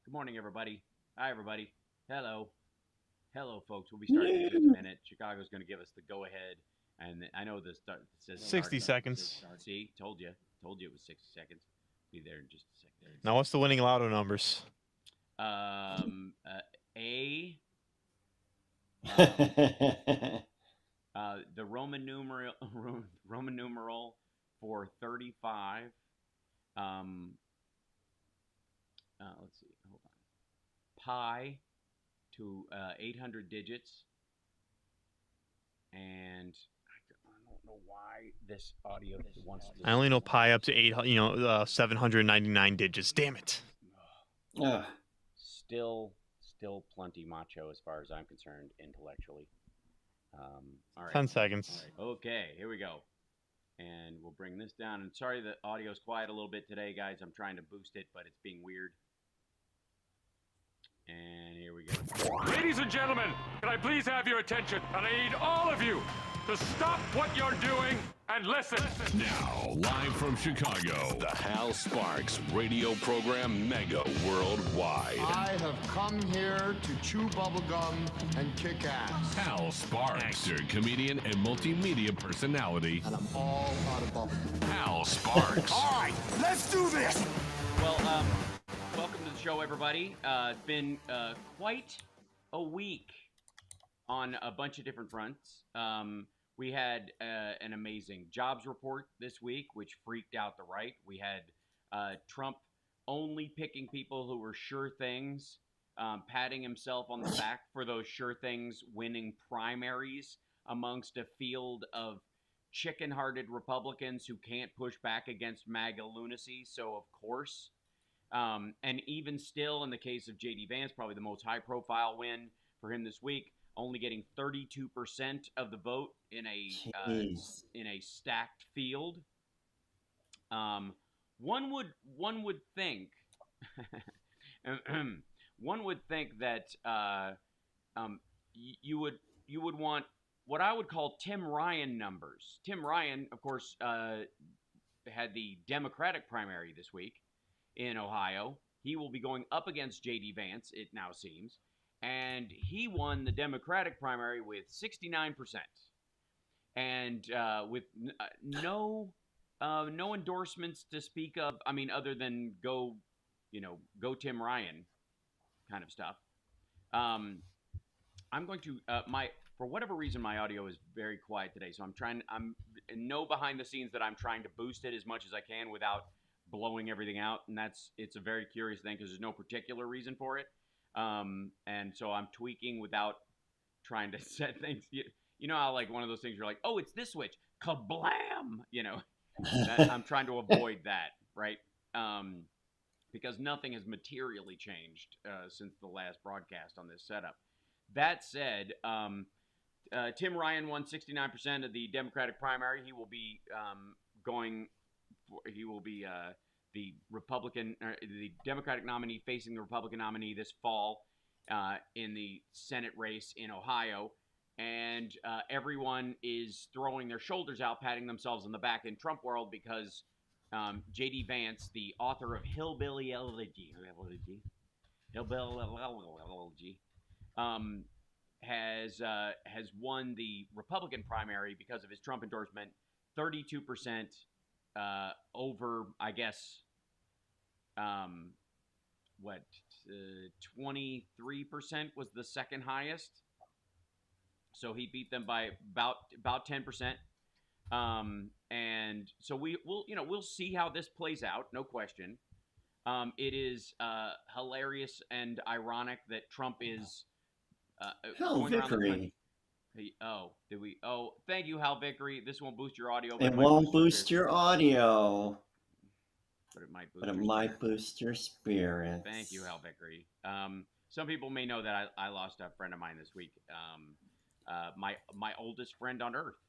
Good morning, everybody. Hi, everybody. Hello. Hello, folks. We'll be starting in just a minute. Chicago's going to give us the go-ahead. And I know this says 60 seconds. See? Told you. Told you it was 60 seconds. Be there in just a second. Now, what's the winning lotto numbers? A. The Roman numeral for 35. Let's see. Hold on. Pi to 800 digits. And I don't know why this audio wants to. I only know pi up to 799 digits. Damn it. Still plenty macho as far as I'm concerned intellectually. All right. 10 seconds. All right. Okay, here we go. And we'll bring this down. And sorry the audio's quiet a little bit today, guys. I'm trying to boost it, but it's being weird. And here we go. Ladies and gentlemen, can I please have your attention? And I need all of you to stop what you're doing and listen. Now, live from Chicago, the Hal Sparks radio program Mega Worldwide. I have come here to chew bubblegum and kick ass. Hal Sparks, actor, comedian, and multimedia personality. And I'm all out of bubblegum. Hal Sparks. All right, let's do this. Well, welcome to the show, everybody. It's been quite a week on a bunch of different fronts. We had an amazing jobs report this week, which freaked out the right. We had Trump only picking people who were sure things, patting himself on the back for those sure things, winning primaries amongst a field of chicken-hearted Republicans who can't push back against MAGA lunacy. So, of course, and even still, in the case of J.D. Vance, probably the most high-profile win for him this week, only getting 32% of the vote in a stacked field. One would think that you would want what I would call Tim Ryan numbers. Tim Ryan, of course, had the Democratic primary this week in Ohio. He will be going up against J.D. Vance, it now seems. And he won the Democratic primary with 69%, and with no endorsements to speak of. I mean, other than go Tim Ryan kind of stuff. I'm going to for whatever reason my audio is very quiet today, so I'm no behind the scenes that I'm trying to boost it as much as I can without blowing everything out, and it's a very curious thing because there's no particular reason for it. And so I'm tweaking without trying to set things. You know how like one of those things you're like, oh, it's this switch, kablam! I'm trying to avoid that, right? Because nothing has materially changed since the last broadcast on this setup. That said, Tim Ryan won 69% of the Democratic primary. He will be the Democratic nominee facing the Republican nominee this fall in the Senate race in Ohio. And everyone is throwing their shoulders out, patting themselves on the back in Trump world because J.D. Vance, the author of Hillbilly Elegy, has won the Republican primary because of his Trump endorsement, 32% over, I guess, 23% was the second highest. So he beat them by about 10%. And so we'll see how this plays out, no question. It is hilarious and ironic that Trump is Hal Vickery. Did we? Oh, thank you, Hal Vickery. This won't boost your audio. It won't boost your audio. But it might boost your spirit. Thank you, Hal Vickery. Some people may know that I lost a friend of mine this week. My oldest friend on earth.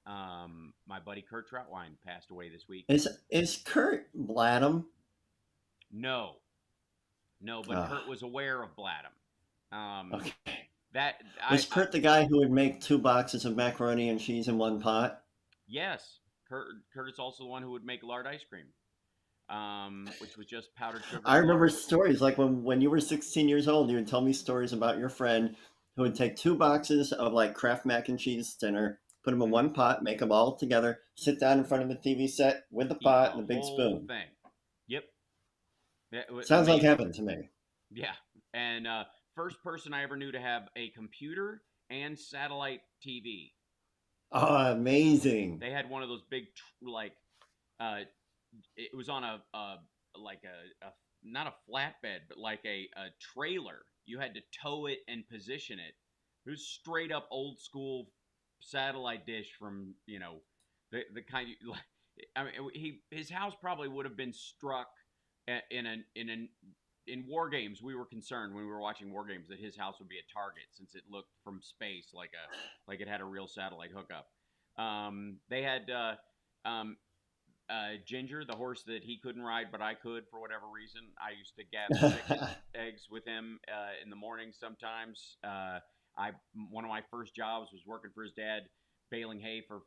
My buddy Kurt Troutwine passed away this week. Is Kurt Blattam? No, but Kurt was aware of Blattam. Okay. Was Kurt the guy who would make 2 boxes of macaroni and cheese in one pot? Yes. Kurt is also the one who would make lard ice cream. which was just powdered sugar. I remember flour. stories like when you were 16 years old, you would tell me stories about your friend who would take 2 boxes of like Kraft mac and cheese dinner, put them in one pot, make them all together, sit down in front of the TV set with the Eat pot the and the big whole spoon. thing. Yep. It was Sounds like amazing. heaven to me. Yeah. And first person I ever knew to have a computer and satellite TV. Oh, amazing. They had one of those big, uh, it was on like a not a flatbed, but like a trailer. You had to tow it and position it. It was straight up old school satellite dish from, the kind you, I mean, his house probably would have been struck in war games. We were concerned when we were watching war games that his house would be a target since it looked from space like it had a real satellite hookup. They had Ginger, the horse that he couldn't ride, but I could for whatever reason. I used to gather chicken eggs with him in the morning sometimes. One of my first jobs was working for his dad, baling hay for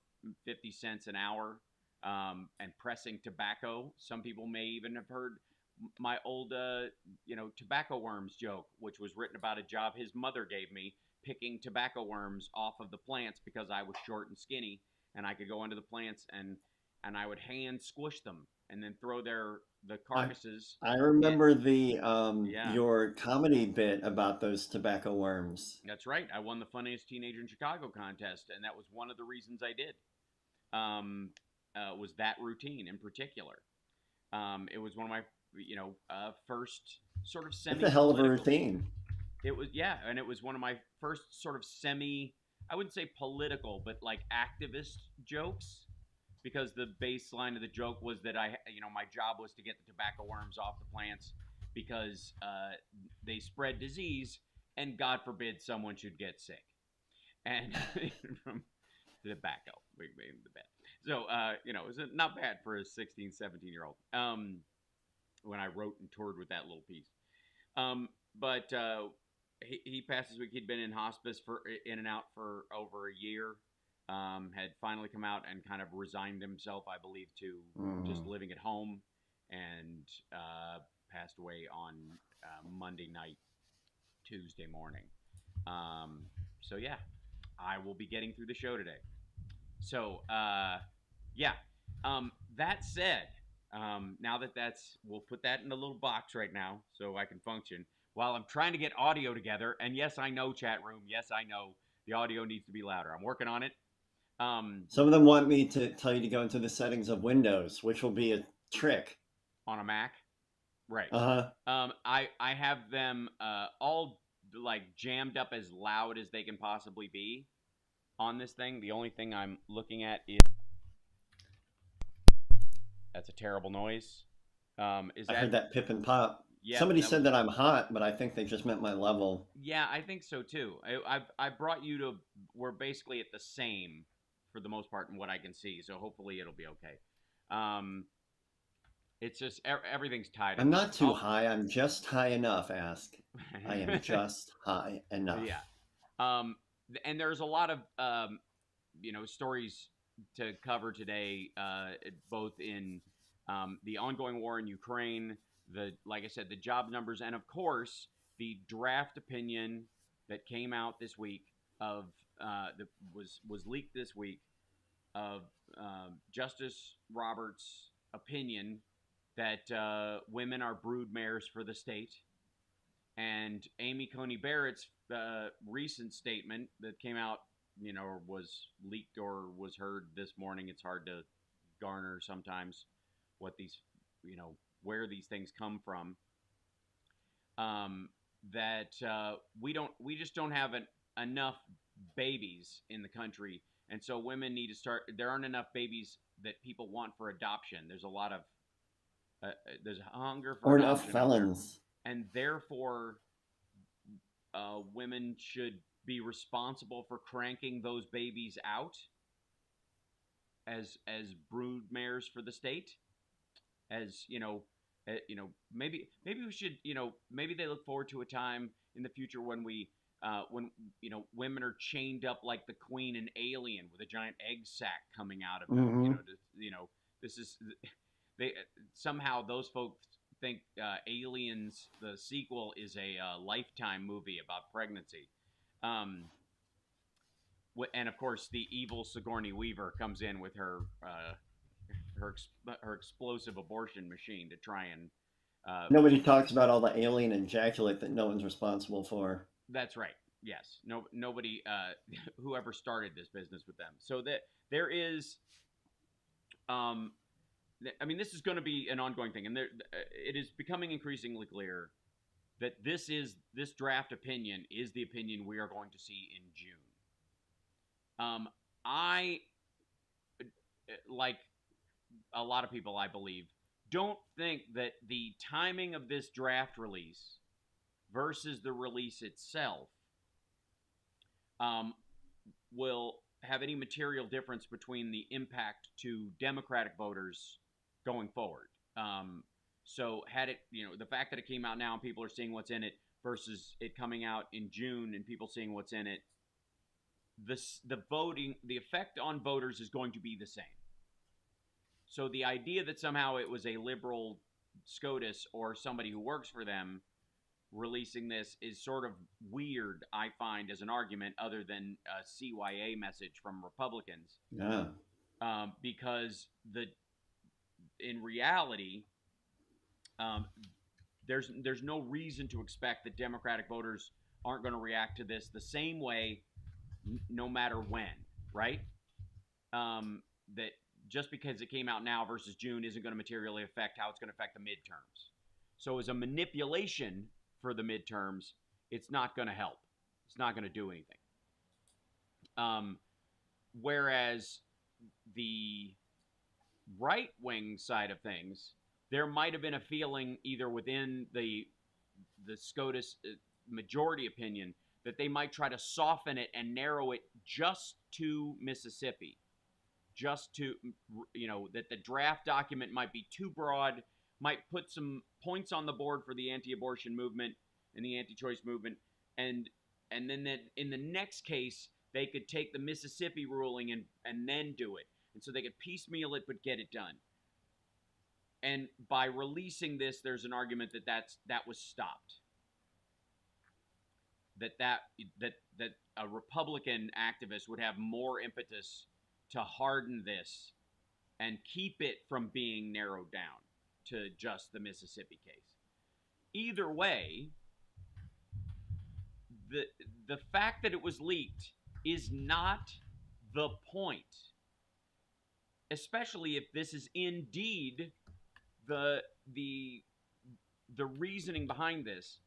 50 cents an hour, and pressing tobacco. Some people may even have heard my old, tobacco worms joke, which was written about a job his mother gave me, picking tobacco worms off of the plants because I was short and skinny, and I could go into the plants and I would hand squish them and then throw the carcasses. I remember the Yeah. your comedy bit about those tobacco worms. That's right. I won the funniest teenager in Chicago contest, and that was one of the reasons I did. Was that routine in particular? It was one of my, first sort of semi. It's a hell of a routine. It was, yeah, and it was one of my first sort of I wouldn't say political, but like activist jokes, because the baseline of the joke was that my job was to get the tobacco worms off the plants because they spread disease, and God forbid someone should get sick, and from tobacco, the bad. So it was not bad for a 16, 17-year-old. When I wrote and toured with that little piece, but. He passed this week. He'd been in hospice in and out for over a year. Had finally come out and kind of resigned himself, I believe, to just living at home, and passed away on Monday night, Tuesday morning. So yeah, I will be getting through the show today. So yeah. That said, now we'll put that in a little box right now so I can function. While I'm trying to get audio together, and yes, I know, chat room, yes, I know, the audio needs to be louder. I'm working on it. Some of them want me to tell you to go into the settings of Windows, which will be a trick. On a Mac? Right. Uh-huh. I have them all like jammed up as loud as they can possibly be on this thing. The only thing I'm looking at is... That's a terrible noise. I heard that pip and pop. Yeah, somebody said that I'm hot, but I think they just meant my level. Yeah, I think so too. I brought you to... We're basically at the same for the most part in what I can see, so hopefully it'll be okay. It's just everything's tied. I'm not too high. I'm just high enough. Ask. I am just high enough. Yeah. And there's a lot of stories to cover today, both in the ongoing war in Ukraine, like I said, the job numbers, and of course the draft opinion that came out this week that was leaked this week of Justice Roberts' opinion that women are brood mares for the state, and Amy Coney Barrett's recent statement that came out, or was leaked or was heard this morning. It's hard to garner sometimes what these, where these things come from. That we just don't have enough babies in the country, and so women need to start. There aren't enough babies that people want for adoption. There's a lot of there's hunger for or adoption enough felons, and therefore women should be responsible for cranking those babies out as brood mares for the state. As maybe we should, maybe they look forward to a time in the future when women are chained up like the queen in Alien with a giant egg sac coming out of them. Mm-hmm. This they somehow those folks think Aliens, the sequel, is a Lifetime movie about pregnancy. And of course, the evil Sigourney Weaver comes in with her explosive abortion machine to try and. Nobody talks about all the alien ejaculate that no one's responsible for. That's right. Yes. No. Nobody. Whoever started this business with them. So that there is. I mean, this is going to be an ongoing thing, and it is becoming increasingly clear that this draft opinion is the opinion we are going to see in June. I, like a lot of people, I believe, don't think that the timing of this draft release versus the release itself will have any material difference between the impact to Democratic voters going forward. So had it, the fact that it came out now and people are seeing what's in it versus it coming out in June and people seeing what's in it, the effect on voters is going to be the same. So the idea that somehow it was a liberal SCOTUS or somebody who works for them releasing this is sort of weird, I find, as an argument, other than a CYA message from Republicans. Yeah. Because in reality, there's no reason to expect that Democratic voters aren't going to react to this the same way, no matter when, right? That just because it came out now versus June isn't going to materially affect how it's going to affect the midterms. So as a manipulation for the midterms, it's not going to help. It's not going to do anything. Whereas the right-wing side of things, there might have been a feeling either within the SCOTUS majority opinion that they might try to soften it and narrow it just to Mississippi. Just to, that the draft document might be too broad, might put some points on the board for the anti-abortion movement and the anti-choice movement, and then that in the next case, they could take the Mississippi ruling and then do it. And so they could piecemeal it but get it done. And by releasing this, there's an argument that was stopped. That a Republican activist would have more impetus to harden this and keep it from being narrowed down to just the Mississippi case. Either way, the fact that it was leaked is not the point, especially if this is indeed the reasoning behind this.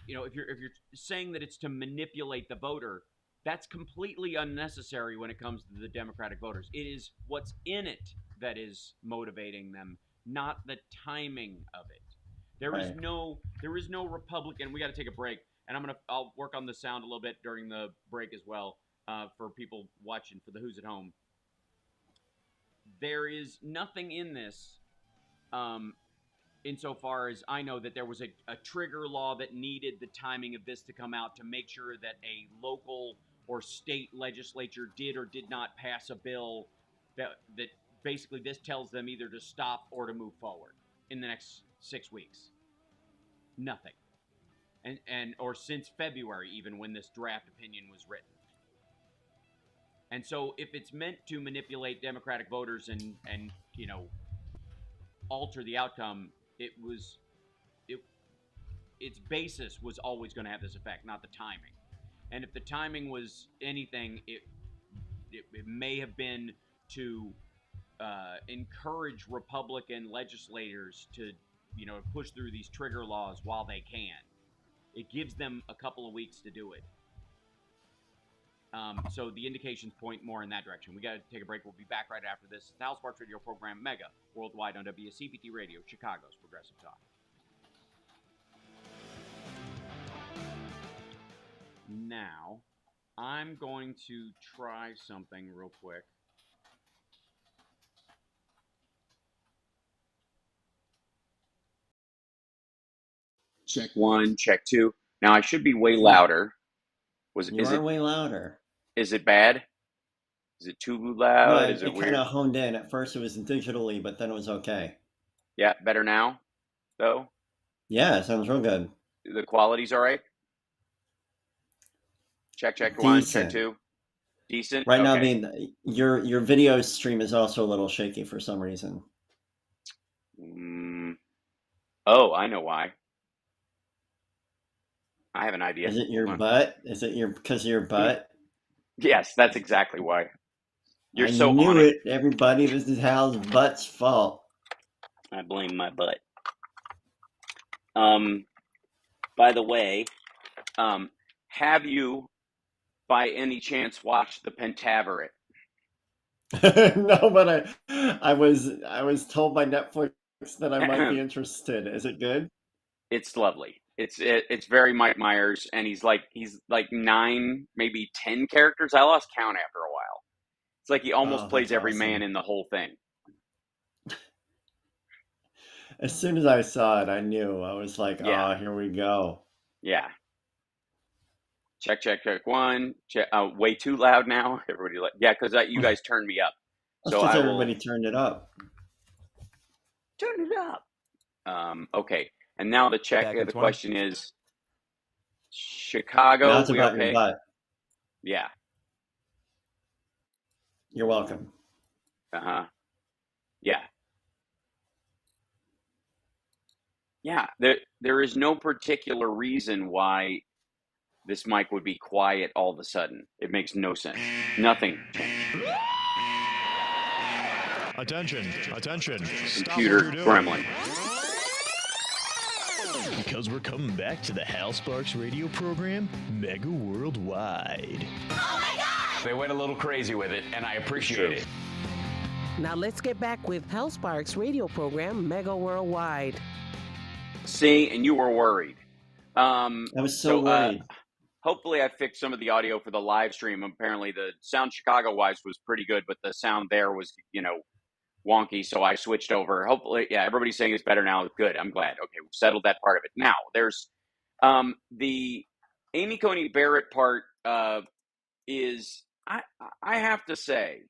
If you're saying that it's to manipulate the voter, that's completely unnecessary when it comes to the Democratic voters. It is what's in it that is motivating them, not the timing of it. There is no Republican. We got to take a break, and I'll work on the sound a little bit during the break as well for people watching, for the who's at home. There is nothing in this, insofar as I know, that there was a trigger law that needed the timing of this to come out to make sure that a local or state legislature did or did not pass a bill that basically this tells them either to stop or to move forward in the next 6 weeks. Nothing. Or since February, even, when this draft opinion was written. And so if it's meant to manipulate Democratic voters and alter the outcome, its basis was always going to have this effect, not the timing. And if the timing was anything, it may have been to encourage Republican legislators to, push through these trigger laws while they can. It gives them a couple of weeks to do it. So the indications point more in that direction. We got to take a break. We'll be back right after this. It's the Hal Sparks Radio program, Mega Worldwide on WCPT Radio, Chicago's Progressive Talk. Now, I'm going to try something real quick. Check one, check two. Now, I should be way louder. You are way louder. Is it bad? Is it too No, loud? Is it it kind weird? of honed in. At first it was digitally, but then it was okay. Yeah, better now, though? Yeah, it sounds real good. The quality's all right? Check 1, check Decent. 2. Decent? Right now, Okay. your video stream is also a little shaky for some reason. Oh, I know why. I have an idea. Is it your Hold on. butt? Is it because of your butt? Yes, that's exactly why. You're I so knew on it. Everybody, this is Hal's butt's fault. I blame my butt. By the way, have you, by any chance, watched The Pentaveret? No, but I was told by Netflix that I might be interested. Is it good? It's lovely. It's very Mike Myers, and he's like 9, maybe 10 characters. I lost count after a while. It's like he almost Oh, plays that's every awesome. man in the whole thing. As soon as I saw it, I knew. I was like, Yeah. oh, here we go. Yeah. Check 1. Check. Way too loud now. Everybody yeah, because you guys turned me up. That's So because I everybody will turned it up. turn it up. Okay. And now the question is, Chicago. Now it's We about okay? your butt. Yeah. You're welcome. Yeah. Yeah. There is no particular reason why this mic would be quiet all of a sudden. It makes no sense. Nothing changed. Attention. Stop Computer what you're doing. gremlin. Because we're coming back to the Hal Sparks radio program, Mega Worldwide. They went a little crazy with it, and I appreciate it. Now let's get back with Hal Sparks' radio program, Mega Worldwide. See, and you were worried. I was so worried. Hopefully I fixed some of the audio for the live stream. Apparently the sound Chicago-wise was pretty good, but the sound there was, wonky, so I switched over. Hopefully, yeah, everybody's saying it's better now. Good, I'm glad. Okay, we've settled that part of it. Now, there's the Amy Coney Barrett part is, I have to say,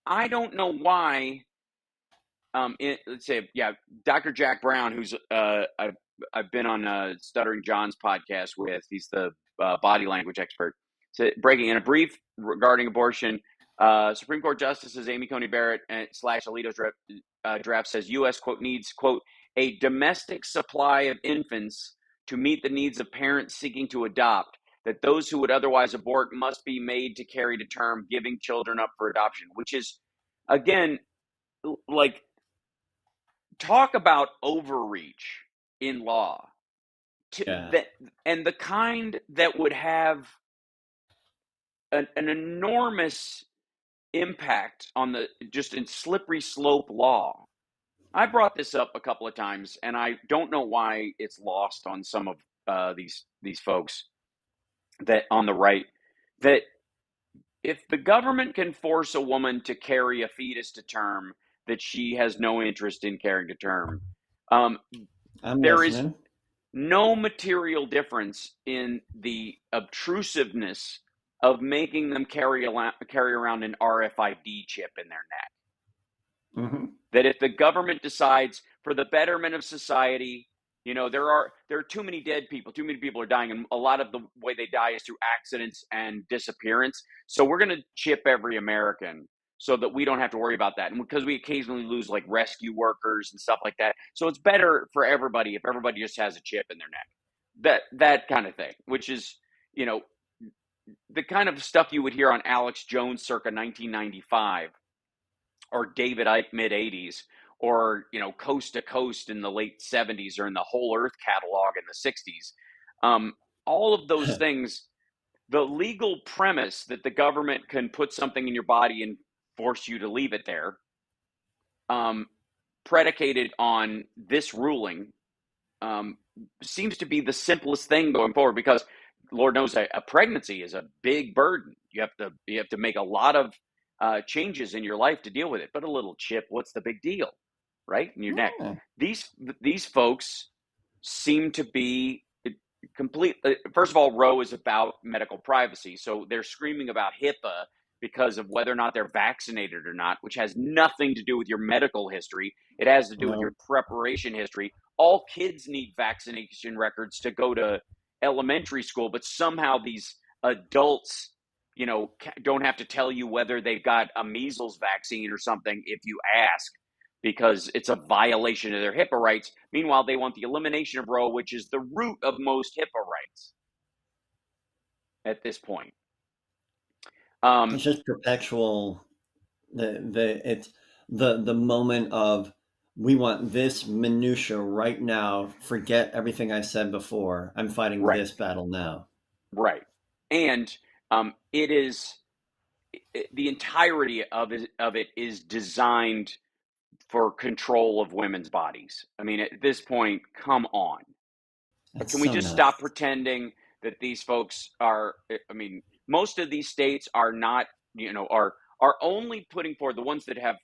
I don't know why, let's say, Dr. Jack Brown, who's, I've been on Stuttering John's podcast with, he's the body language expert, so breaking in a brief regarding abortion, Supreme Court Justices Amy Coney Barrett / Alito's draft says U.S., quote, needs, quote, a domestic supply of infants to meet the needs of parents seeking to adopt, that those who would otherwise abort must be made to carry to term, giving children up for adoption, which is, again, like, talk about overreach in law. And the kind that would have an enormous impact on just in slippery slope law. I brought this up a couple of times, and I don't know why it's lost on some of these folks that on the right, that if the government can force a woman to carry a fetus to term that she has no interest in carrying to term, there is no material difference in the obtrusiveness of making them carry around an RFID chip in their neck. Mm-hmm. That if the government decides for the betterment of society, there are too many dead people, too many people are dying, and a lot of the way they die is through accidents and disappearance. So we're going to chip every American so that we don't have to worry about that. And because we occasionally lose like rescue workers and stuff like that. So it's better for everybody if everybody just has a chip in their neck. That kind of thing, which is, the kind of stuff you would hear on Alex Jones circa 1995 or David Icke mid 80s or, Coast to Coast in the late 70s or in the Whole Earth catalog in the 60s. All of those things, the legal premise that the government can put something in your body and force you to leave it there, predicated on this ruling, seems to be the simplest thing going forward, because Lord knows a pregnancy is a big burden. You have to make a lot of changes in your life to deal with it. But a little chip, what's the big deal, right? In your neck. These folks seem to be complete. First of all, Roe is about medical privacy, so they're screaming about HIPAA because of whether or not they're vaccinated or not, which has nothing to do with your medical history. It has to do with your preparation history. All kids need vaccination records to go to elementary school, but somehow these adults, don't have to tell you whether they've got a measles vaccine or something if you ask, because it's a violation of their HIPAA rights. Meanwhile, they want the elimination of Roe, which is the root of most HIPAA rights at this point. It's just perpetual. It's the moment of, we want this minutia right now. Forget everything I said before. I'm fighting this battle now. Right. And it is the entirety of it is designed for control of women's bodies. I mean, at this point, come on. That's Can we so just nuts. stop pretending that these folks are? I mean, most of these states are not, are only putting forward, the ones that have,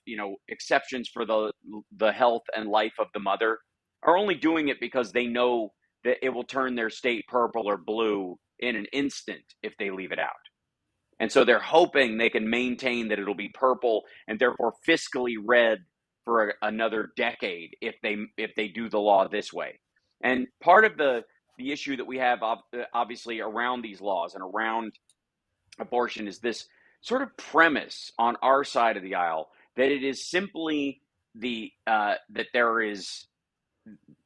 exceptions for the health and life of the mother, are only doing it because they know that it will turn their state purple or blue in an instant if they leave it out. And so they're hoping they can maintain that it'll be purple and therefore fiscally red for another decade if they do the law this way. And part of the issue that we have obviously around these laws and around abortion is this sort of premise on our side of the aisle that it is simply that there is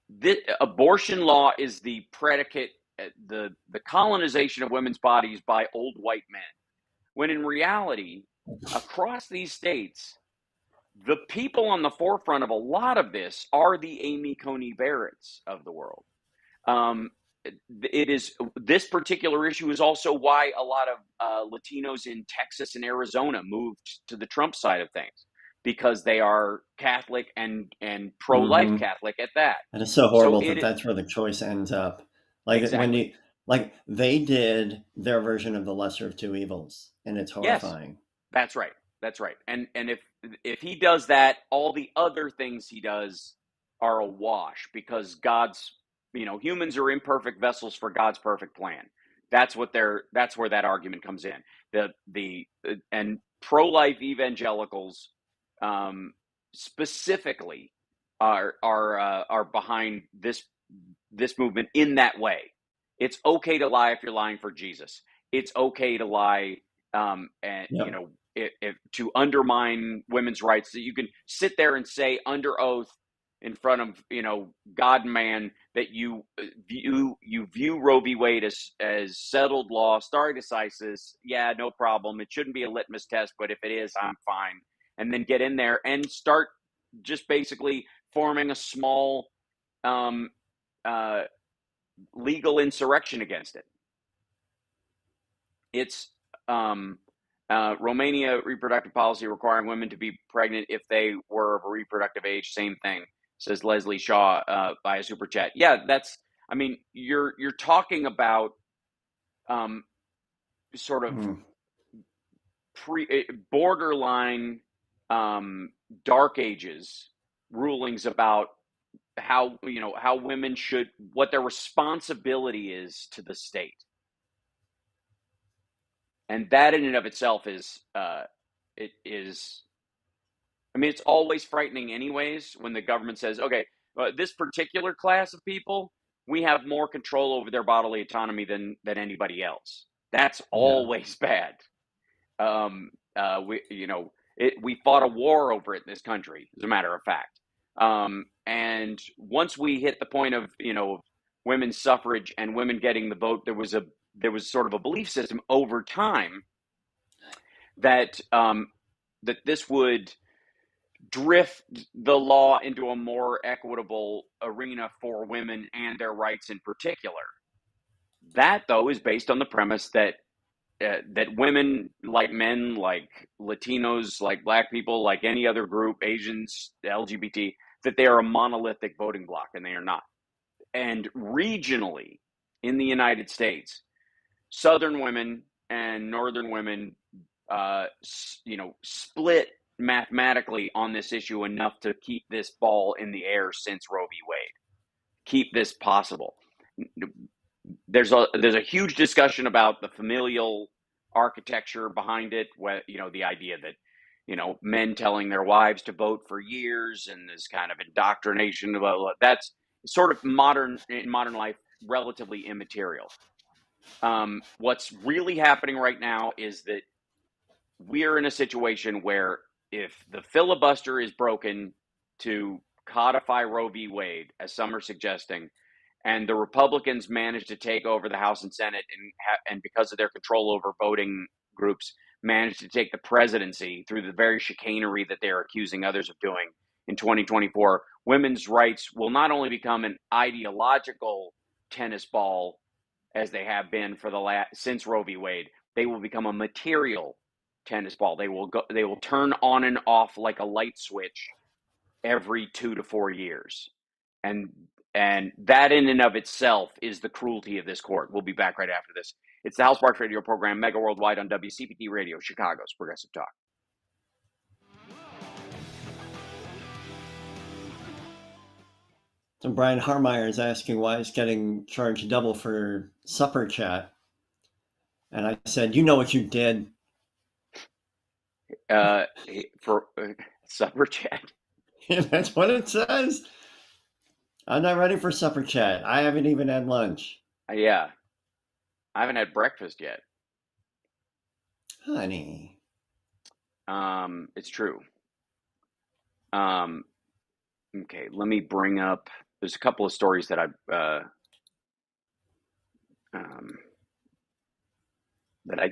this abortion law is the predicate, the colonization of women's bodies by old white men, when in reality, across these states, the people on the forefront of a lot of this are the Amy Coney Barretts of the world. It is, this particular issue is also why a lot of Latinos in Texas and Arizona moved to the Trump side of things, because they are Catholic and pro-life Catholic at that. And it's so horrible that's where the choice ends up. Like exactly. when they did their version of the lesser of two evils, and it's horrifying. Yes, that's right. That's right. And if he does that, all the other things he does are a wash, because God's, humans are imperfect vessels for God's perfect plan. That's where that argument comes in. And pro-life evangelicals specifically are behind this movement in that way. It's okay to lie if you're lying for Jesus. It's okay to lie if to undermine women's rights, that you can sit there and say under oath in front of God and man that you view Roe v. Wade as settled law, stare decisis. Yeah, no problem. It shouldn't be a litmus test, but if it is, I'm fine. And then get in there and start just basically forming a small legal insurrection against it. It's Romania reproductive policy requiring women to be pregnant if they were of a reproductive age. Same thing, says Leslie Shaw by a super chat. Yeah, you're talking about sort of borderline dark ages rulings about how women should, what their responsibility is to the state. And that in and of itself is, it's always frightening anyways when the government says, okay, this particular class of people, we have more control over their bodily autonomy than anybody else. That's always bad. We fought a war over it in this country, as a matter of fact. And once we hit the point of, women's suffrage and women getting the vote, there was sort of a belief system over time that that this would drift the law into a more equitable arena for women and their rights in particular. That, though, is based on the premise that that women, like men, like Latinos, like Black people, like any other group, Asians, LGBT, that they are a monolithic voting bloc, and they are not. And regionally, in the United States, Southern women and Northern women, split mathematically on this issue enough to keep this ball in the air since Roe v. Wade. Keep this possible. There's a huge discussion about the familial architecture behind it. The idea that men telling their wives to vote for years, and this kind of indoctrination about that's sort of in modern life relatively immaterial. What's really happening right now is that we're in a situation where if the filibuster is broken to codify Roe v. Wade, as some are suggesting, and the Republicans manage to take over the House and Senate, and because of their control over voting groups, manage to take the presidency through the very chicanery that they are accusing others of doing in 2024, women's rights will not only become an ideological tennis ball as they have been since Roe v. Wade, they will become a material tennis ball. They will turn on and off like a light switch every 2 to 4 years. And that in and of itself is the cruelty of this court. We'll be back right after this. It's the House Sparks radio program, Mega Worldwide on WCPT Radio, Chicago's Progressive Talk. So Brian Harmeyer is asking why he's getting charged double for supper chat. And I said, you know what you did. For supper chat? That's what it says. I'm not ready for supper chat. I haven't even had lunch. Yeah. I haven't had breakfast yet. Honey. It's true. Okay, let me bring up, there's a couple of stories that I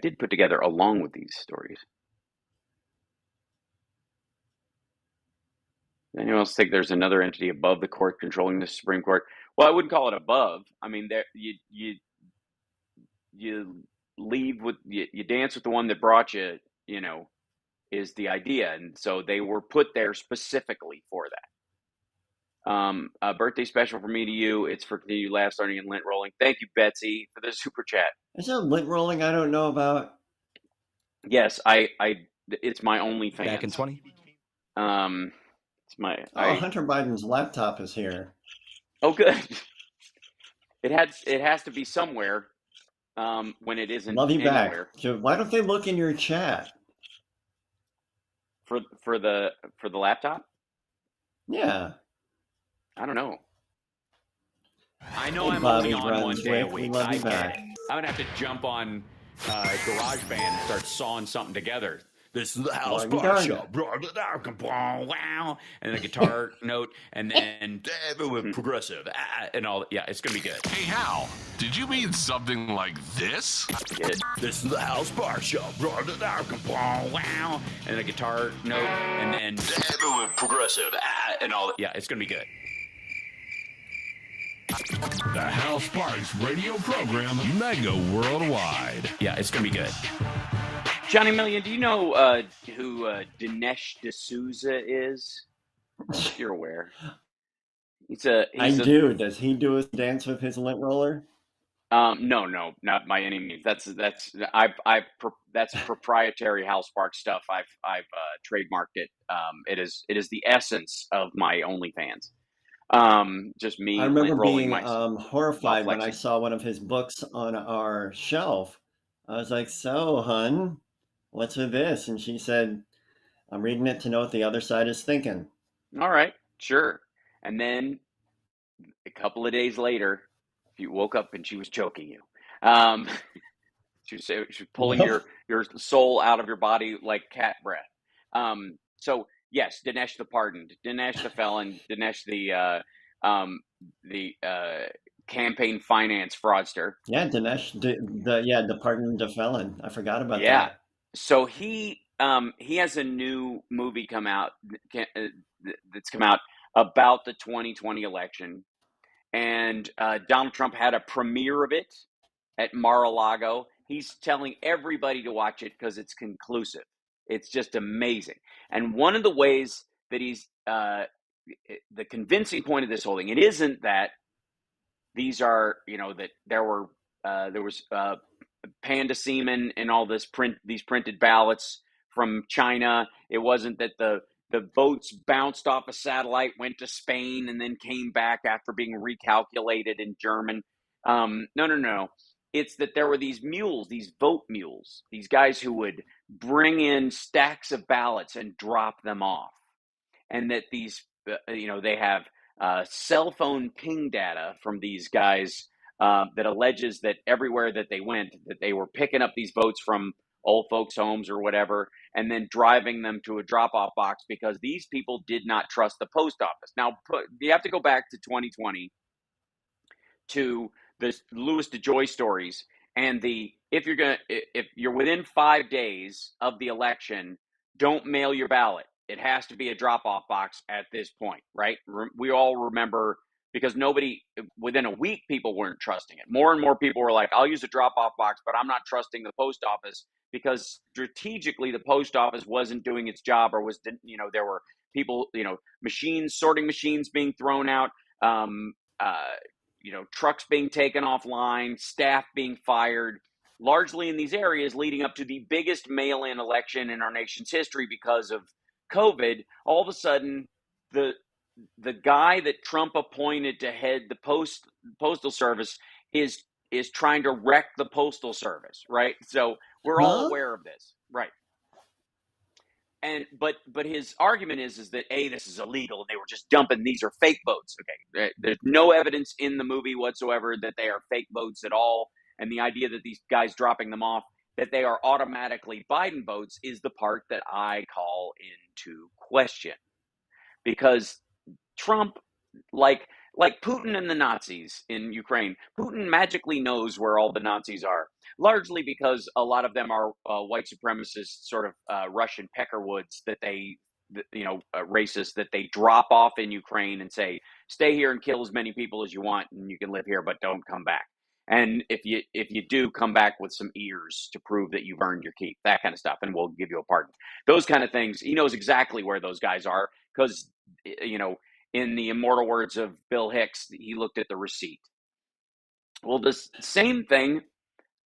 did put together along with these stories. Anyone else think there's another entity above the court controlling the Supreme Court? Well, I wouldn't call it above. I mean, you leave with you dance with the one that brought you, is the idea, and so they were put there specifically for that. A birthday special from me to you. It's for continued laugh, starting in lint rolling. Thank you, Betsy, for the super chat. Is that lint rolling I don't know about? Yes, it's my only fan. Back in 20. It's my. Hunter Biden's laptop is here. Oh, good. It has to be somewhere. When it isn't. Love you anywhere. Back. Why don't they look in your chat? For the laptop? Yeah. I don't know. I know I'm only on one day a week. I get it. I'm going to have to jump on GarageBand and start sawing something together. This is the House Bar Show. Wow. And a guitar note, and then with progressive and all. Yeah, it's going to be good. Hey, Hal, did you mean something like this? This is the House Bar Show. Wow. And a guitar note, and then with progressive and all. Yeah, it's going to be good. The Hal Sparks radio program, Mega Worldwide. Yeah, it's going to be good. Johnny Million, do you know who Dinesh D'Souza is? You're aware. I do. Does he do a dance with his lint roller? No, not by any means. That's proprietary Hal Sparks stuff. I've trademarked it. It is the essence of my OnlyFans. Just me. I remember being horrified when I saw one of his books on our shelf. I was like, "So, hun, what's with this?" And she said, "I'm reading it to know what the other side is thinking." All right, sure. And then a couple of days later, you woke up and she was choking you. She was pulling your soul out of your body like cat breath. So yes, Dinesh the pardoned, Dinesh the felon, Dinesh the campaign finance fraudster. Yeah, Dinesh, the pardoned felon. I forgot about that. Yeah. So he has a new movie that's come out about the 2020 election, and Donald Trump had a premiere of it at Mar-a-Lago. He's telling everybody to watch it because it's conclusive. It's just amazing. And one of the ways that he's the convincing point of this whole thing, it isn't that these are, that there was panda semen and all these printed ballots from China. It wasn't that the votes bounced off a satellite, went to Spain, and then came back after being recalculated in German. No. It's that there were these mules, these vote mules, these guys who would bring in stacks of ballots and drop them off. And that these, they have cell phone ping data from these guys that alleges that everywhere that they went, that they were picking up these votes from old folks' homes or whatever, and then driving them to a drop-off box because these people did not trust the post office. Now, you have to go back to 2020 to the Louis DeJoy stories and if you're within 5 days of the election, don't mail your ballot. It has to be a drop-off box at this point, right? We all remember, because within a week, people weren't trusting it. More and more people were like, I'll use a drop-off box, but I'm not trusting the post office, because strategically the post office wasn't doing its job, or there were people, sorting machines being thrown out, trucks being taken offline, staff being fired, largely in these areas leading up to the biggest mail-in election in our nation's history because of COVID. All of a sudden, the guy that Trump appointed to head the postal service is trying to wreck the postal service, right? So we're all aware of this, right? And but his argument is that this is illegal, and they were just dumping, these are fake votes. Okay, there's no evidence in the movie whatsoever that they are fake votes at all, and the idea that these guys dropping them off, that they are automatically Biden votes, is the part that I call into question, because Trump, like Putin and the Nazis in Ukraine, Putin magically knows where all the Nazis are, largely because a lot of them are white supremacist, sort of Russian peckerwoods that racists that they drop off in Ukraine and say, stay here and kill as many people as you want, and you can live here, but don't come back. And if you do, come back with some ears to prove that you've earned your keep, that kind of stuff, and we'll give you a pardon. Those kind of things. He knows exactly where those guys are because, in the immortal words of Bill Hicks, he looked at the receipt. Well, the same thing,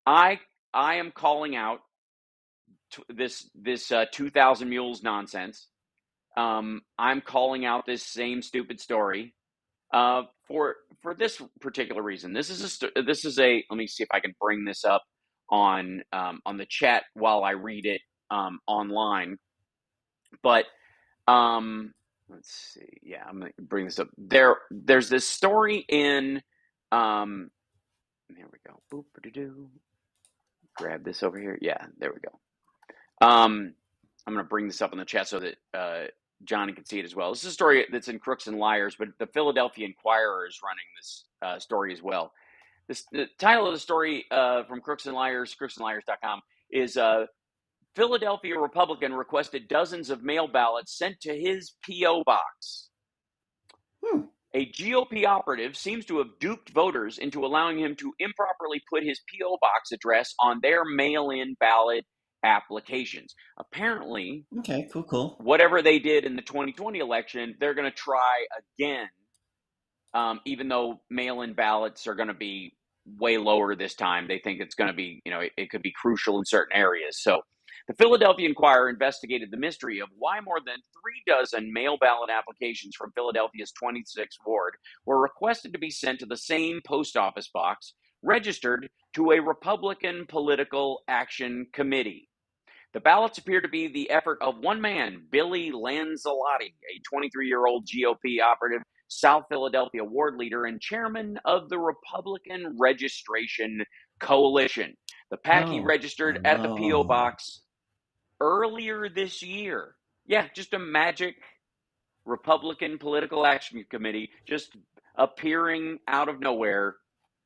I am calling out this 2,000 Mules nonsense. I'm calling out this same stupid story for this particular reason. This is a. Let me see if I can bring this up on the chat while I read it online. But let's see. Yeah, I'm going to bring this up. There's this story in, there we go. Boop-a-doo-doo. Grab this over here. Yeah, there we go. I'm going to bring this up in the chat so that Johnny can see it as well. This is a story that's in Crooks and Liars, but the Philadelphia Inquirer is running this story as well. The title of the story from Crooks and Liars, crooksandliars.com, is Philadelphia Republican requested dozens of mail ballots sent to his P.O. box. A GOP operative seems to have duped voters into allowing him to improperly put his P.O. box address on their mail-in ballot applications. Apparently, okay, cool. Whatever they did in the 2020 election, they're going to try again, even though mail-in ballots are going to be way lower this time. They think it's going to be, it could be crucial in certain areas. So the Philadelphia Inquirer investigated the mystery of why more than 36 mail ballot applications from Philadelphia's 26th ward were requested to be sent to the same post office box registered to a Republican Political Action Committee. The ballots appear to be the effort of one man, Billy Lanzalotti, a 23-year-old GOP operative, South Philadelphia ward leader, and chairman of the Republican Registration Coalition. The pack he registered at the P.O. box earlier this year. Yeah, just a magic Republican Political Action Committee just appearing out of nowhere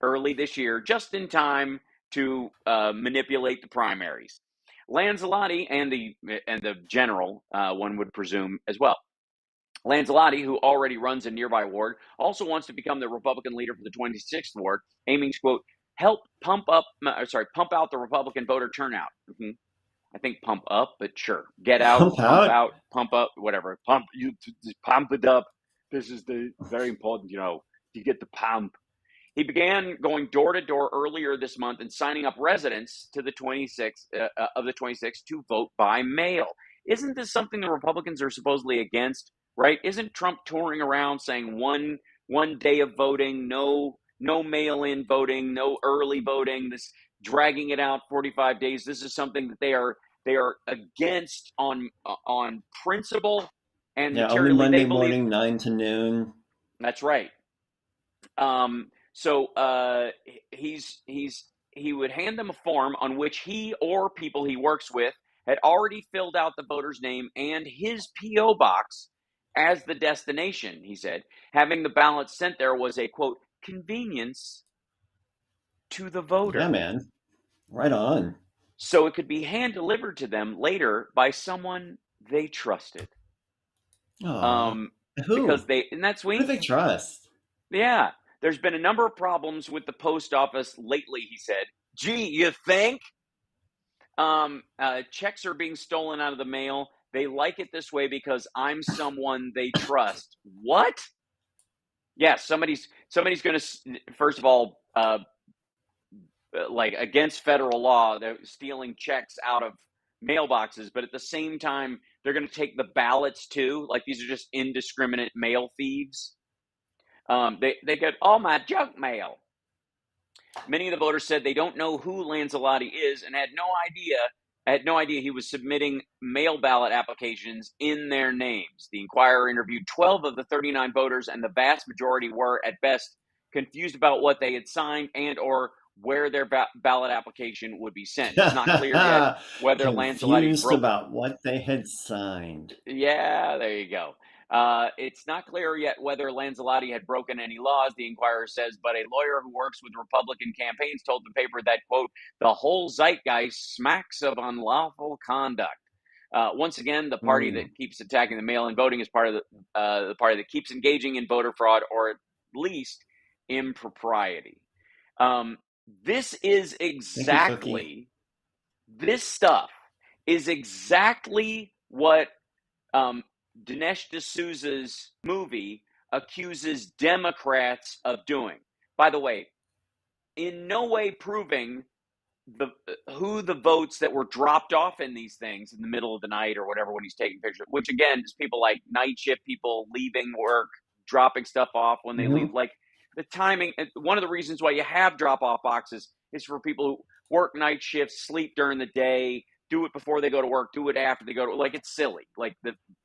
early this year, just in time to manipulate the primaries. Lanzalotti and the general, one would presume as well. Lanzalotti, who already runs a nearby ward, also wants to become the Republican leader for the 26th ward, aiming to, quote, help pump out the Republican voter turnout. Mm-hmm. I think pump up, but sure. Get out, pump out, pump up, whatever. Pump it up. This is very important, you get the pump. He began going door to door earlier this month and signing up residents to the 26 to vote by mail. Isn't this something the Republicans are supposedly against, right? Isn't Trump touring around saying one day of voting, no no mail-in voting, no early voting, this dragging it out 45 days. This is something that they are against on principle and only materially. Monday They believe morning, 9 to noon. that's right. So he would hand them a form on which he or people he works with had already filled out the voter's name and his P.O. box as the destination, he said. Having the ballot sent there was a, quote, convenience to the voter. Yeah, man. Right on. So it could be hand-delivered to them later by someone they trusted. Who? Because and that's Who do they trust? Yeah. There's been a number of problems with the post office lately, he said. Gee, you think? Checks are being stolen out of the mail. They like it this way because I'm someone they trust. What? Yeah, somebody's going to, first of all, like against federal law, they're stealing checks out of mailboxes, but at the same time, they're going to take the ballots too. Like these are just indiscriminate mail thieves. They get all my junk mail. Many of the voters said they don't know who Lanzalotti is and had no idea he was submitting mail ballot applications in their names. The Inquirer interviewed 12 of the 39 voters, and the vast majority were, at best, confused about what they had signed and or where their ballot application would be sent. It's not clear yet whether Lanzalotti confused about what they had signed. Yeah, there you go. It's not clear yet whether Lanzalotti had broken any laws, the Inquirer says, but a lawyer who works with Republican campaigns told the paper that, quote, the whole zeitgeist smacks of unlawful conduct. Once again, the party that keeps attacking the mail-in voting is part of the party that keeps engaging in voter fraud or at least impropriety. This stuff is exactly what Dinesh D'Souza's movie accuses Democrats of doing. By the way, in no way proving who the votes that were dropped off in these things in the middle of the night or whatever when he's taking pictures, which again is people like night shift people leaving work, dropping stuff off when they leave. Like the timing, one of the reasons why you have drop-off boxes is for people who work night shifts, sleep during the day, do it before they go to work, do it after they go to, like, it's silly. Like,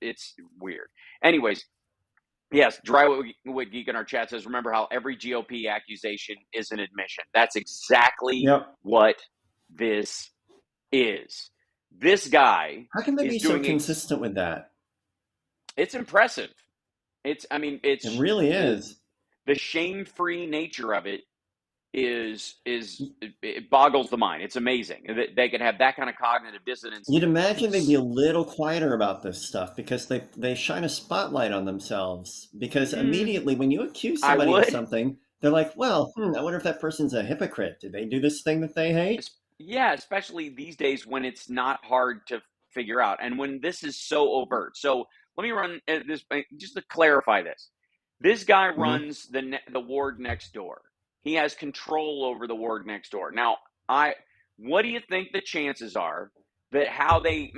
it's weird. Anyways, yes, Drywood Geek in our chat says, remember how every GOP accusation is an admission. That's exactly what this is. This guy How can they be so consistent with that? It's impressive. It really is. The shame-free nature of it it boggles the mind. It's amazing that they could have that kind of cognitive dissonance. You'd imagine they'd be a little quieter about this stuff because they shine a spotlight on themselves. Because immediately when you accuse somebody of something, they're like, well, I wonder if that person's a hypocrite. Did they do this thing that they hate? Yeah, especially these days when it's not hard to figure out and when this is so overt. So let me run this just to clarify this. This guy runs the ward next door. He has control over the ward next door. Now, what do you think the chances are that how they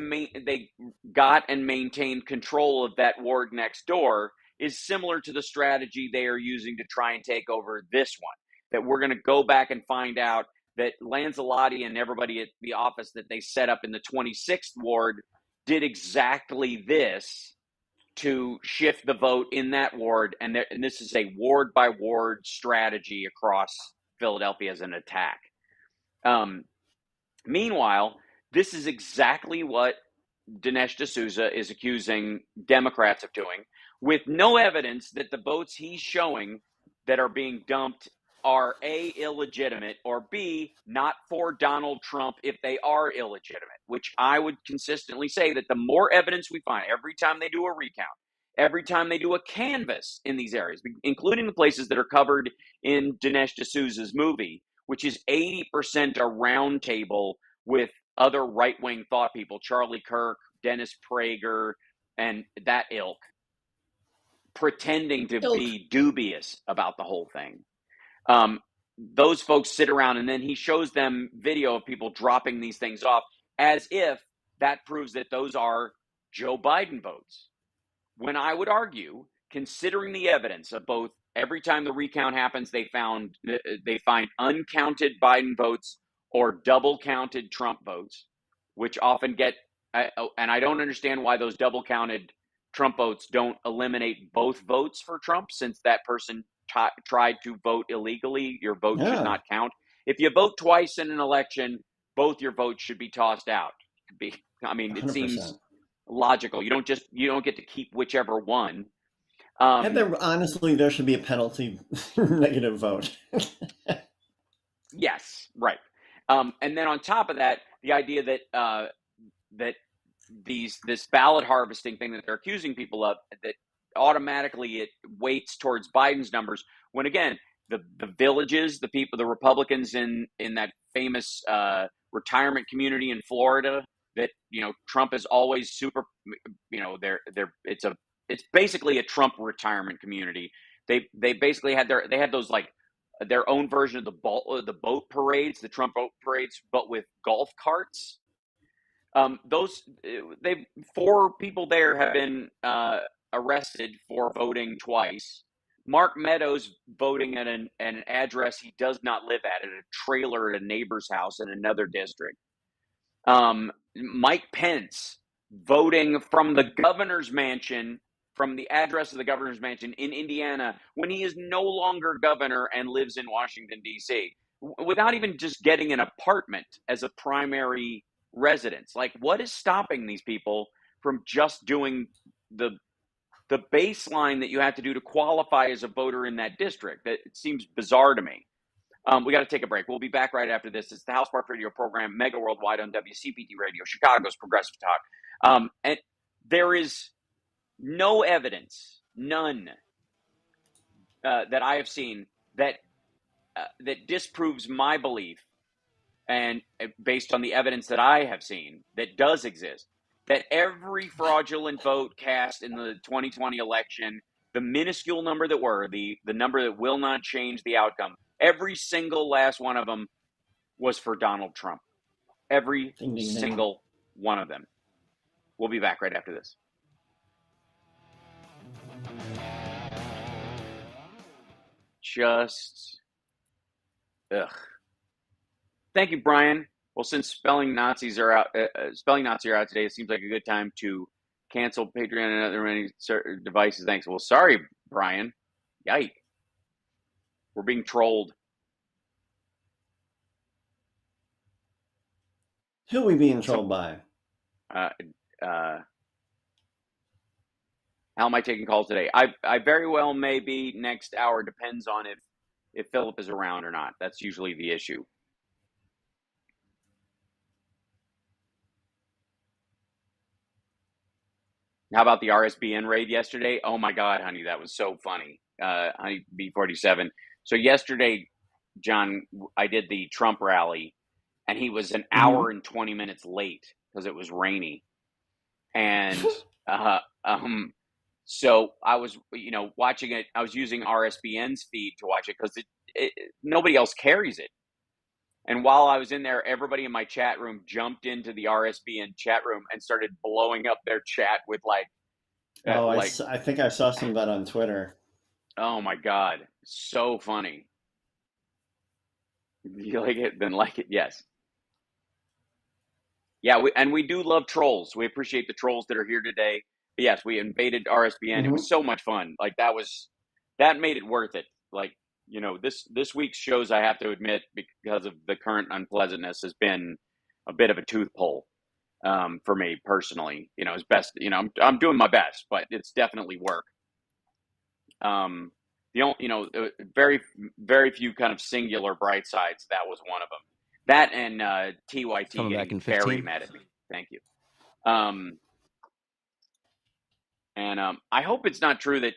got and maintained control of that ward next door is similar to the strategy they are using to try and take over this one? That we're going to go back and find out that Lanzalotti and everybody at the office that they set up in the 26th ward did exactly this to shift the vote in that ward, and this is a ward-by-ward strategy across Philadelphia as an attack. Meanwhile, this is exactly what Dinesh D'Souza is accusing Democrats of doing, with no evidence that the votes he's showing that are being dumped are A, illegitimate, or B, not for Donald Trump if they are illegitimate, which I would consistently say that the more evidence we find every time they do a recount, every time they do a canvass in these areas, including the places that are covered in Dinesh D'Souza's movie, which is 80% a round table with other right-wing thought people, Charlie Kirk, Dennis Prager, and that ilk, pretending to be dubious about the whole thing. Those folks sit around and then he shows them video of people dropping these things off as if that proves that those are Joe Biden votes. When I would argue, considering the evidence of both every time the recount happens, they find uncounted Biden votes or double counted Trump votes, which often get, and I don't understand why those double counted Trump votes don't eliminate both votes for Trump, since that person tried to vote illegally. Your vote should not count. If you vote twice in an election, both your votes should be tossed out. I mean, it 100%. seems logical. You don't get to keep whichever one. And honestly, there should be a penalty negative vote. Yes, right. And then on top of that, the idea that this ballot harvesting thing that they're accusing people of, that automatically it weights towards Biden's numbers, when again the villages, the people, the Republicans in that famous retirement community in Florida that Trump is always super, it's basically a Trump retirement community. They basically had those like their own version of the boat parades, the Trump boat parades, but with golf carts. 4 people there have been arrested for voting twice. Mark Meadows voting at an address he does not live at a trailer at a neighbor's house in another district. Mike Pence voting from the governor's mansion, from the address of the governor's mansion in Indiana, when he is no longer governor and lives in Washington, D.C., without even just getting an apartment as a primary residence. Like, what is stopping these people from just doing the baseline that you have to do to qualify as a voter in that district? That it seems bizarre to me. We got to take a break. We'll be back right after this. It's the House Sparks Radio program, Mega Worldwide on WCPT Radio, Chicago's Progressive Talk. And there is no evidence, none, that I have seen that disproves my belief, and based on the evidence that I have seen that does exist, that every fraudulent vote cast in the 2020 election, the minuscule number that were, the number that will not change the outcome, every single last one of them was for Donald Trump. Every single one of them. We'll be back right after this. Just, ugh. Thank you, Brian. Well, since spelling Nazis are out today, it seems like a good time to cancel Patreon and other many devices. Thanks. Well, sorry, Brian. Yike. We're being trolled. Who are we being trolled by? How am I taking calls today? I very well may be next hour. Depends on if Philip is around or not. That's usually the issue. How about the RSBN raid yesterday? Oh my God, honey, that was so funny. Honey B47. So yesterday, John, I did the Trump rally, and he was an hour and 20 minutes late because it was rainy. And so I was, watching it. I was using RSBN's feed to watch it because nobody else carries it. And while I was in there, everybody in my chat room jumped into the RSBN chat room and started blowing up their chat with I think I saw some of that on Twitter. Oh my God. So funny. You like it? Then like it. Yes. Yeah. We do love trolls. We appreciate the trolls that are here today. But yes, we invaded RSBN. It was so much fun. That made it worth it. This week's shows, I have to admit, because of the current unpleasantness, has been a bit of a tooth pull for me personally. As best, I'm doing my best, but it's definitely work. Very, very few kind of singular bright sides. That was one of them. That and TYT getting very mad at me. Thank you. And I hope it's not true that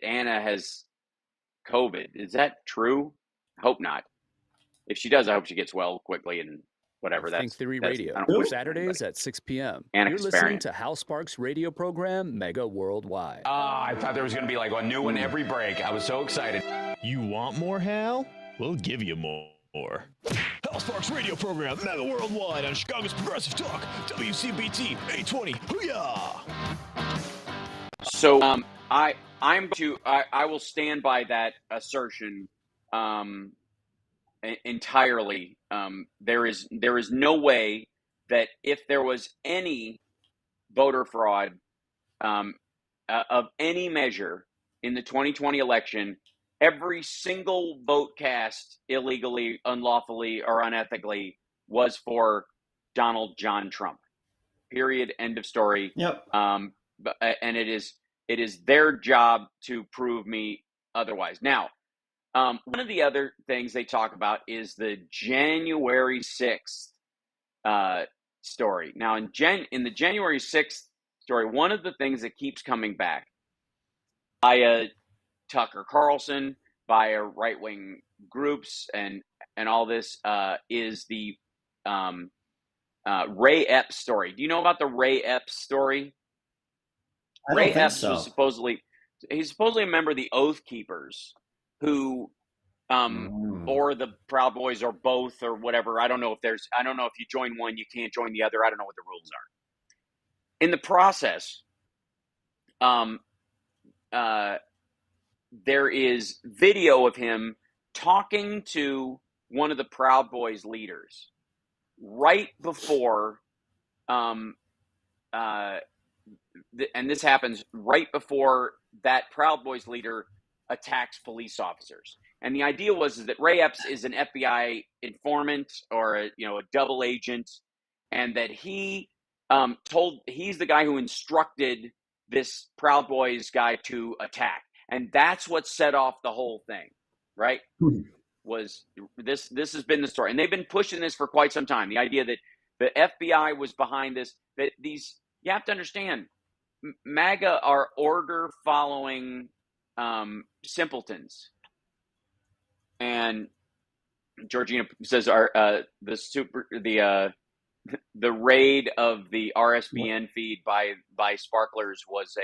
Anna has COVID. Is that true? I hope not. If she does, I hope she gets well quickly and whatever. Think Theory Radio, Saturdays at 6 p.m. Anna You're listening to Hal Sparks' radio program, Mega Worldwide. I thought there was going to be like a new one every break. I was so excited. You want more, Hal? We'll give you more. Hal Sparks' radio program, Mega Worldwide on Chicago's Progressive Talk, WCPT 820. Hoo-yah! So, I will stand by that assertion entirely. There is no way that if there was any voter fraud of any measure in the 2020 election, every single vote cast illegally, unlawfully, or unethically was for Donald John Trump. Period. End of story. Yep. And it is their job to prove me otherwise. Now, one of the other things they talk about is the January 6th story. Now, in the January 6th story, one of the things that keeps coming back via Tucker Carlson, via right-wing groups, and all this is the Ray Epps story. Do you know about the Ray Epps story? Ray Epps was supposedly a member of the Oath Keepers, who or the Proud Boys, or both, or whatever. I don't know if you join one, you can't join the other. I don't know what the rules are. In the process, there is video of him talking to one of the Proud Boys leaders right before, and this happens right before that Proud Boys leader attacks police officers. And the idea is that Ray Epps is an FBI informant, or a double agent, and that he's the guy who instructed this Proud Boys guy to attack. And that's what set off the whole thing, right? Was this has been the story. And they've been pushing this for quite some time. The idea that the FBI was behind this, that you have to understand, MAGA are order following simpletons. And Georgina says the raid of the RSBN feed by Sparklers was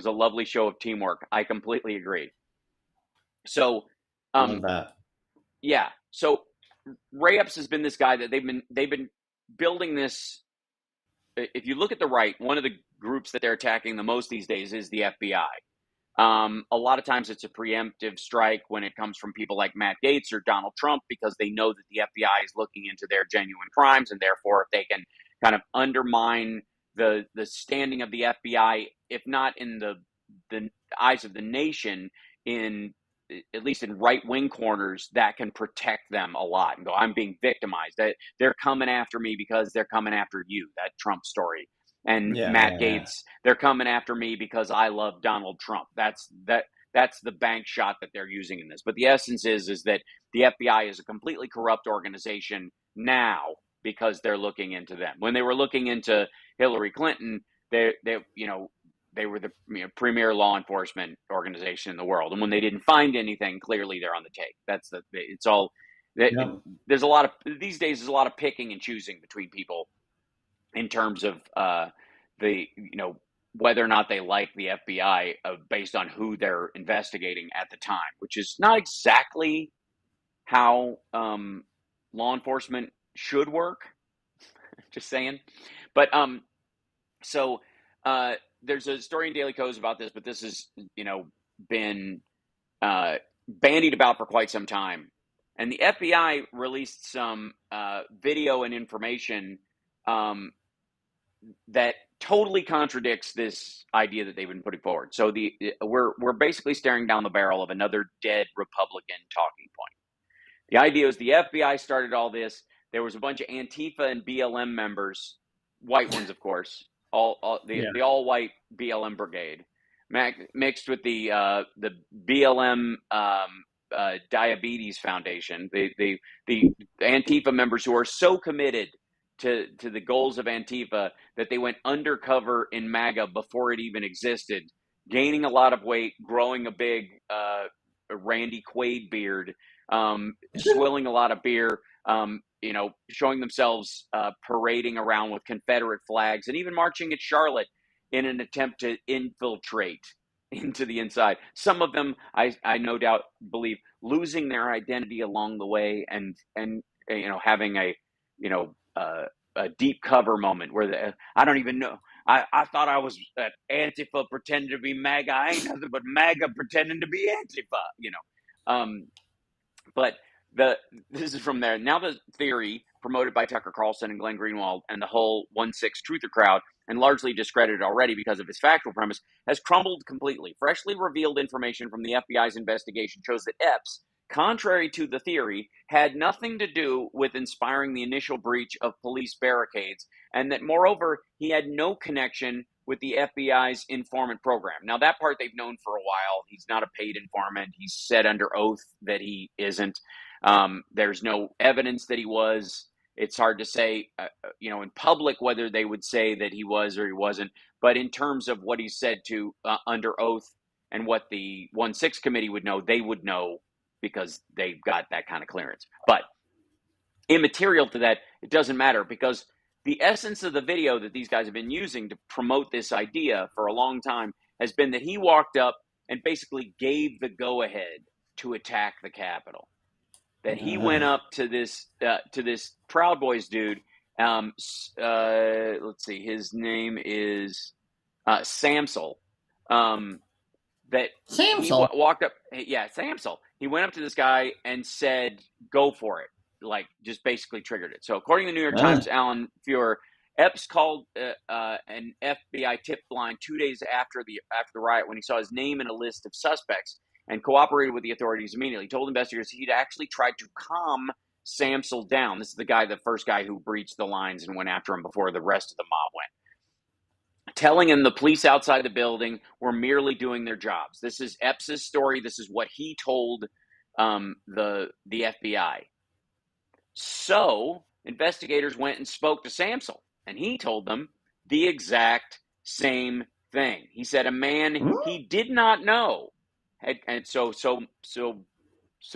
a lovely show of teamwork. I completely agree. So, yeah. So Ray Epps has been this guy that they've been building this. If you look at the right, one of the groups that they're attacking the most these days is the FBI. A lot of times it's a preemptive strike when it comes from people like Matt Gaetz or Donald Trump, because they know that the FBI is looking into their genuine crimes, and therefore if they can kind of undermine the standing of the FBI, if not in the eyes of the nation, at least in right-wing corners, that can protect them a lot and go, I'm being victimized. That they're coming after me because they're coming after you, that Trump story. And Matt Gaetz, they're coming after me because I love Donald Trump. That's the bank shot that they're using in this. But the essence is that the FBI is a completely corrupt organization now because they're looking into them. When they were looking into Hillary Clinton, they were the premier law enforcement organization in the world. And when they didn't find anything, clearly they're on the take. There's a lot of, these days, there's a lot of picking and choosing between people in terms of whether or not they like the FBI based on who they're investigating at the time, which is not exactly how law enforcement should work. Just saying. But there's a story in Daily Kos about this, but this has been bandied about for quite some time. And the FBI released some video and information that totally contradicts this idea that they've been putting forward. So we're basically staring down the barrel of another dead Republican talking point. The idea is the FBI started all this. There was a bunch of Antifa and BLM members, white ones, of course, the all-white BLM brigade, mixed with the BLM Diabetes Foundation, the Antifa members who are so committed to the goals of Antifa that they went undercover in MAGA before it even existed, gaining a lot of weight, growing a big Randy Quaid beard, swilling a lot of beer, showing themselves parading around with Confederate flags, and even marching at Charlotte in an attempt to infiltrate into the inside. Some of them, I no doubt believe, losing their identity along the way, and having a deep cover moment where I don't even know I thought I was Antifa pretending to be MAGA. I ain't nothing but MAGA pretending to be Antifa, But this is from there. Now the theory promoted by Tucker Carlson and Glenn Greenwald and the whole 1-6 truther crowd, and largely discredited already because of his factual premise, has crumbled completely. Freshly revealed information from the FBI's investigation shows that Epps, contrary to the theory, had nothing to do with inspiring the initial breach of police barricades, and that, moreover, he had no connection with the FBI's informant program. Now, that part they've known for a while. He's not a paid informant. He's said under oath that he isn't. There's no evidence that he was. It's hard to say, in public whether they would say that he was or he wasn't. But in terms of what he said to under oath and what the 1-6 committee would know, they would know because they've got that kind of clearance. But immaterial to that, it doesn't matter because the essence of the video that these guys have been using to promote this idea for a long time has been that he walked up and basically gave the go-ahead to attack the Capitol. That he went up to this Proud Boys dude. Let's see, his name is Samsel. That Samsel. He walked up. Yeah, Samsel. He went up to this guy and said, "Go for it." Like, just basically triggered it. So, according to the New York Times, Alan Fuhrer, Epps called an FBI tip line 2 days after the riot when he saw his name in a list of suspects, and cooperated with the authorities immediately. He told investigators he'd actually tried to calm Samsel down. This is the first guy who breached the lines and went after him before the rest of the mob went. Telling him the police outside the building were merely doing their jobs. This is Epps' story. This is what he told the FBI. So investigators went and spoke to Samsel, and he told them the exact same thing. He said a man he did not know. And so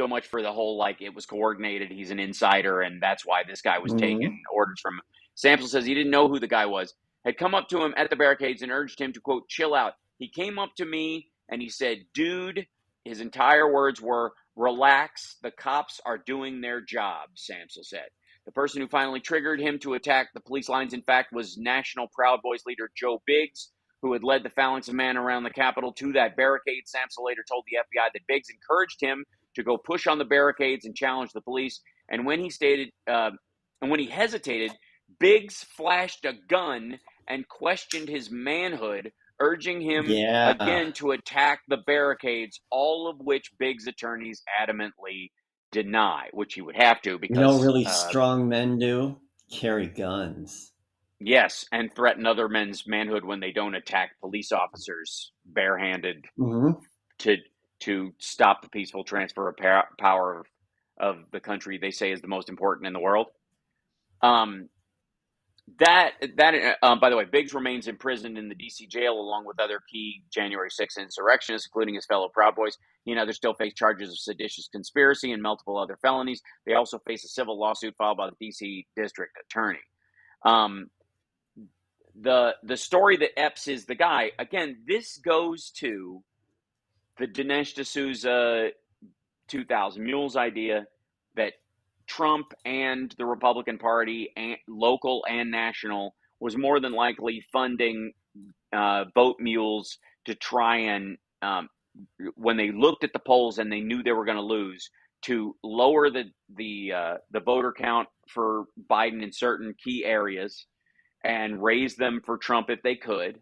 much for the whole, like, it was coordinated, he's an insider, and that's why this guy was taking orders from him. Samsel says he didn't know who the guy was, had come up to him at the barricades and urged him to, quote, chill out. He came up to me and he said, dude, his entire words were, relax, the cops are doing their job, Samsel said. The person who finally triggered him to attack the police lines, in fact, was National Proud Boys leader Joe Biggs, who had led the phalanx of men around the Capitol to that barricade. Samsel later told the FBI that Biggs encouraged him to go push on the barricades and challenge the police. And when he hesitated, Biggs flashed a gun and questioned his manhood, urging him again to attack the barricades, all of which Biggs' attorneys adamantly deny, which he would have to because really strong men do? Carry guns. Yes, and threaten other men's manhood when they don't attack police officers barehanded to stop the peaceful transfer of power of the country they say is the most important in the world. By the way, Biggs remains imprisoned in the D.C. jail along with other key January 6th insurrectionists, including his fellow Proud Boys. He and others still face charges of seditious conspiracy and multiple other felonies. They also face a civil lawsuit filed by the D.C. district attorney. The story that Epps is the guy, again, this goes to the Dinesh D'Souza 2000 Mules idea that Trump and the Republican Party, and local and national, was more than likely funding vote mules to try and, when they looked at the polls and they knew they were going to lose, to lower the voter count for Biden in certain key areas and raise them for Trump if they could.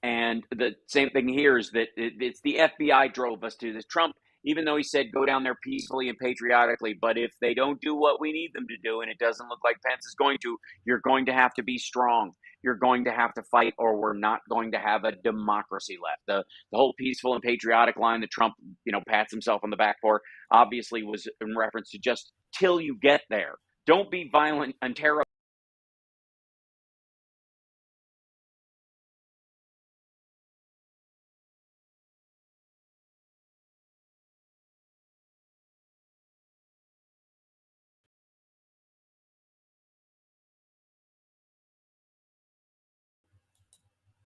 And the same thing here is that it's the FBI drove us to this. Trump, even though he said go down there peacefully and patriotically, but if they don't do what we need them to do, and it doesn't look like Pence is going to, you're going to have to be strong. You're going to have to fight, or we're not going to have a democracy left. The whole peaceful and patriotic line that Trump, pats himself on the back for, obviously was in reference to just till you get there. Don't be violent and terrible.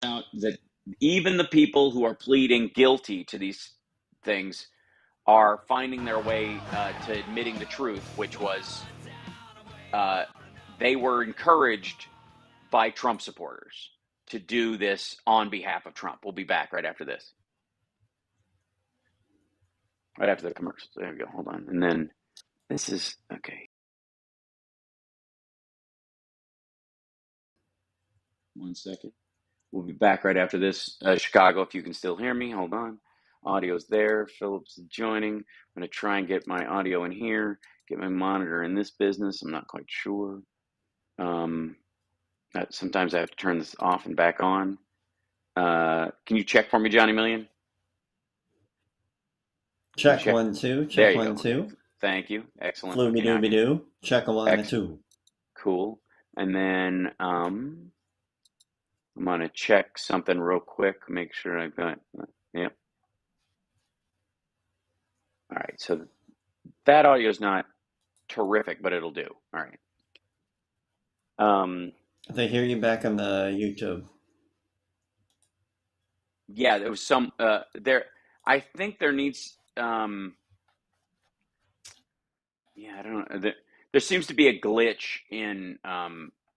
Out that even the people who are pleading guilty to these things are finding their way to admitting the truth, which was they were encouraged by Trump supporters to do this on behalf of Trump. We'll be back right after this. Right after the commercials. There we go. Hold on. And then this is, okay. 1 second. We'll be back right after this. Chicago, if you can still hear me, hold on. Audio's there. Phillips is joining. I'm going to try and get my audio in here, get my monitor in this business. I'm not quite sure. Sometimes I have to turn this off and back on. Can you check for me, Johnny Million? Check 1 2. Check 1 2. Thank you. Excellent. Flooby dooby doo. Check 1 2. Cool. And then I'm going to check something real quick. Make sure I've got. Yep. All right. So that audio is not terrific, but it'll do. All right. They hear you back on the YouTube. Yeah, there was some there. I think there needs. Yeah, I don't know. There seems to be a glitch in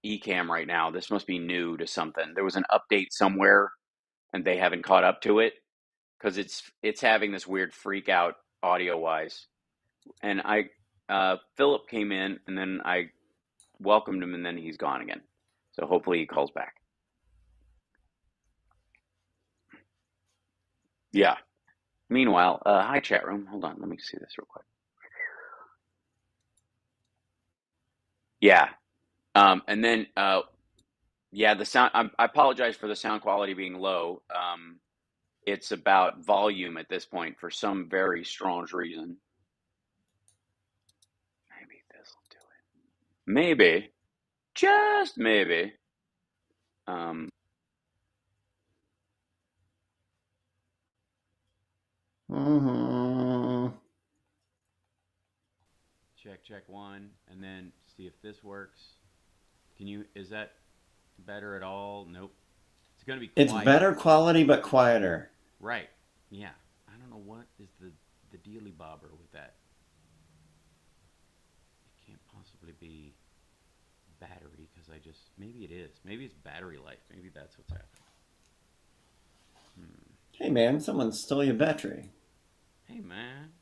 Ecamm right now. This must be new to something. There was an update somewhere, and they haven't caught up to it because it's having this weird freak out audio wise. And Philip came in, and then I welcomed him, and then he's gone again. So hopefully he calls back. Yeah. Meanwhile, hi chat room. Hold on, let me see this real quick. Yeah. And then, yeah, the sound, I apologize for the sound quality being low. It's about volume at this point for some very strange reason. Maybe this will do it. Maybe. Just maybe. Check 1, and then see if this works. Is that better at all? Nope. It's going to be quiet. It's better quality, but quieter. Right. Yeah. I don't know what is the dealy bobber with that. It can't possibly be battery because maybe it is. Maybe it's battery life. Maybe that's what's happening. Hey, man, someone stole your battery. Hey, man.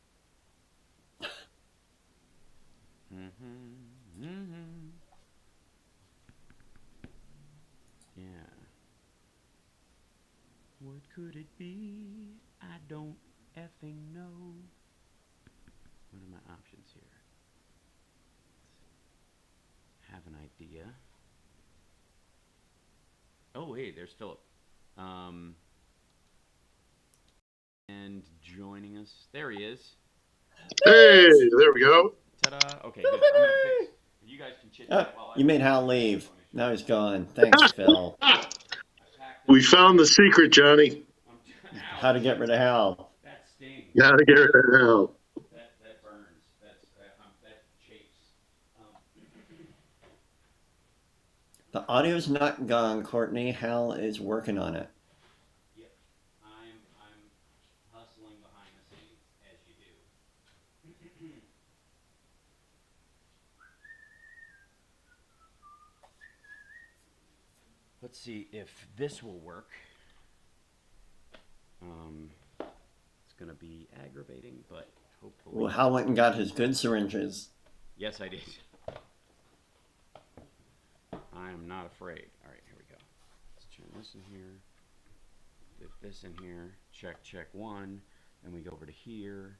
Yeah. What could it be? I don't effing know. What are my options here? Have an idea. Oh, hey, there's Philip. And joining us. There he is. Hey, there we go. Ta-da. Okay, good. I'm gonna fix. You guys can chit chat while you made Hal leave. Now he's gone. Thanks, Phil. We found the secret, Johnny. How to get rid of Hal. That stings. How to get rid of Hal. That burns. That chafes. The audio's not gone, Courtney. Hal is working on it. Yep. I'm hustling behind the scenes as you do. Let's see if this will work. It's going to be aggravating, but hopefully. Well, Hal went and got his good syringes. Yes, I did. I am not afraid. All right, here we go. Let's turn this in here. Put this in here. Check 1. Then we go over to here.